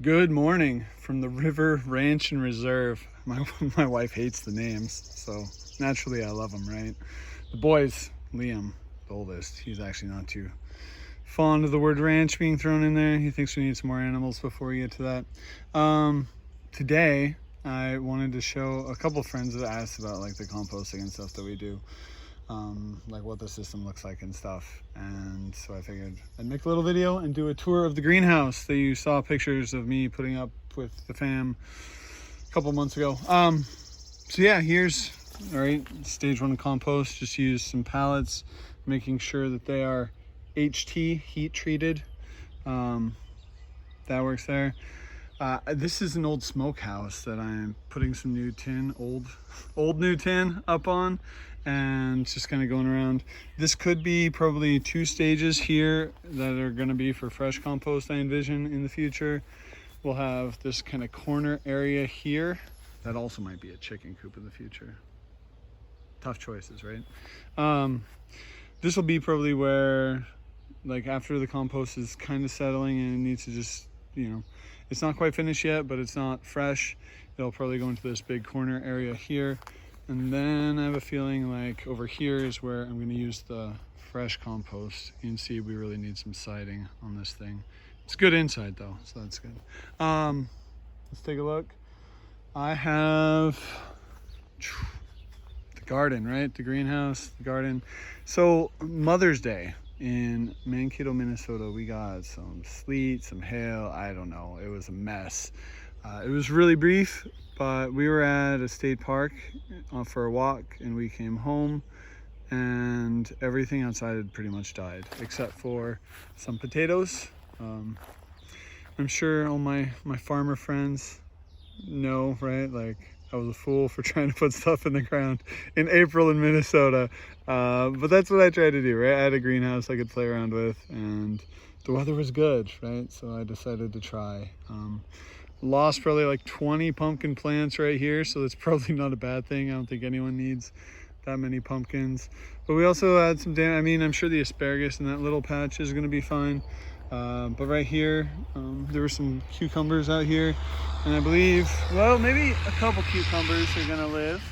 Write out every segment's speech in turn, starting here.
Good morning from the River Ranch and Reserve. My wife hates the names, so naturally I love them, right? The boys, Liam, the oldest, he's actually not too fond of the word ranch being thrown in there. He thinks we need some more animals before we get to that. Today, I wanted to show a couple friends that asked about like the composting and stuff that we do. Like what the system looks like and stuff. And so I figured I'd make a little video and do a tour of the greenhouse that you saw pictures of me putting up with the fam a couple months ago. So yeah, here's, all right, stage one compost. Just use some pallets, making sure that they are HT, heat treated. That works there. This is an old smokehouse that I'm putting some new tin, old new tin up on, and just kind of going around. This could be probably 2 stages here that are going to be for fresh compost, I envision, in the future. We'll have this kind of corner area here. That also might be a chicken coop in the future. Tough choices, right? This will be probably where, like, after the compost is kind of settling and it needs to just, it's not quite finished yet, but it's not fresh. It'll probably go into this big corner area here. And then I have a feeling like over here is where I'm going to use the fresh compost. You can see we really need some siding on this thing. It's good inside though, so that's good. Let's take a look. I have the garden, right? The greenhouse, the garden. So Mother's Day in Mankato, Minnesota, we got some sleet, some hail. I don't know. It was a mess. It was really brief, but we were at a state park for a walk and we came home and everything outside had pretty much died except for some potatoes. I'm sure all my farmer friends know, right? Like, I was a fool for trying to put stuff in the ground in April in Minnesota. But that's what I tried to do, right? I had a greenhouse I could play around with and the weather was good, right? So I decided to try. Lost probably like 20 pumpkin plants right here, so that's probably not a bad thing. I don't think anyone needs that many pumpkins. But we also had some damage. I mean, I'm sure the asparagus in that little patch is gonna be fine. But right here, there were some cucumbers out here, and I believe, well, maybe a couple cucumbers are gonna live.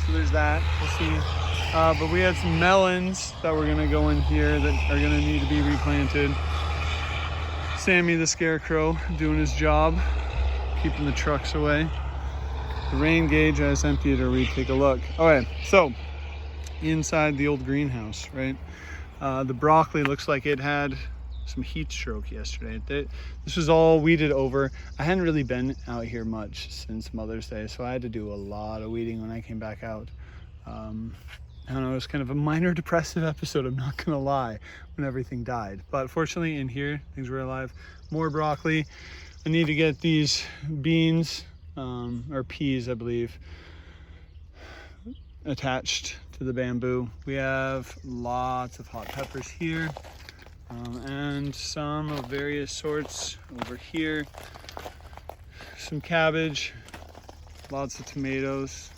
So there's that, we'll see. But we had some melons that were gonna go in here that are gonna need to be replanted. Sammy the Scarecrow doing his job, keeping the trucks away. The rain gauge, I just emptied or we take a look. Okay, so inside the old greenhouse, right? The broccoli looks like it had some heat stroke yesterday. This was all weeded over. I hadn't really been out here much since Mother's Day, so I had to do a lot of weeding when I came back out. I don't know, it was kind of a minor depressive episode, I'm not gonna lie, when everything died. But fortunately in here, things were alive. More broccoli. I need to get these beans, or peas, I believe, attached to the bamboo. We have lots of hot peppers here, and some of various sorts over here. Some cabbage, lots of tomatoes,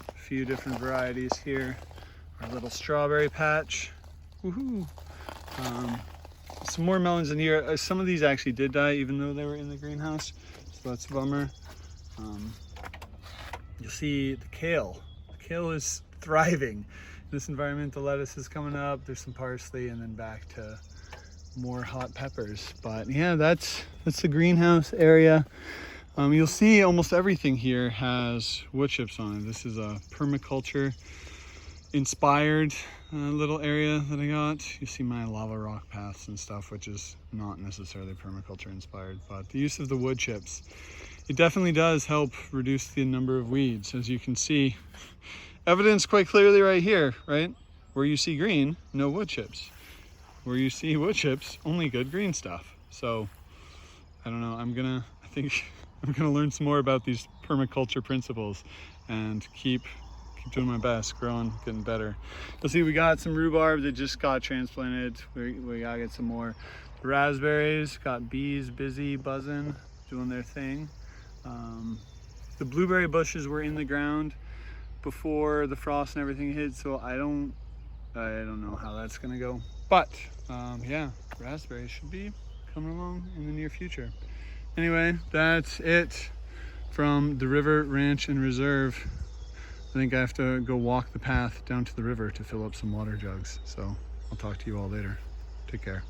a few different varieties here. Our little strawberry patch. Woohoo! Some more melons in here. Some of these actually did die even though they were in the greenhouse, so that's a bummer. You'll see the kale. The kale is thriving in this environment. The lettuce is coming up. There's some parsley, and then back to more hot peppers. But yeah, that's the greenhouse area. You'll see almost everything here has wood chips on it. This is a permaculture inspired little area that I got. You see my lava rock paths and stuff, which is not necessarily permaculture inspired, but the use of the wood chips, it definitely does help reduce the number of weeds. As you can see, evidence quite clearly right here, right? Where you see green, no wood chips. Where you see wood chips, only good green stuff. So I don't know, I think I'm gonna learn some more about these permaculture principles and keep doing my best, growing, getting better. You'll see we got some rhubarb that just got transplanted. We gotta get some more. The raspberries, got bees busy buzzing, doing their thing. The blueberry bushes were in the ground before the frost and everything hit, so I don't know how that's gonna go. But yeah, raspberries should be coming along in the near future. Anyway, that's it from the River Ranch and Reserve. I think I have to go walk the path down to the river to fill up some water jugs. So I'll talk to you all later. Take care.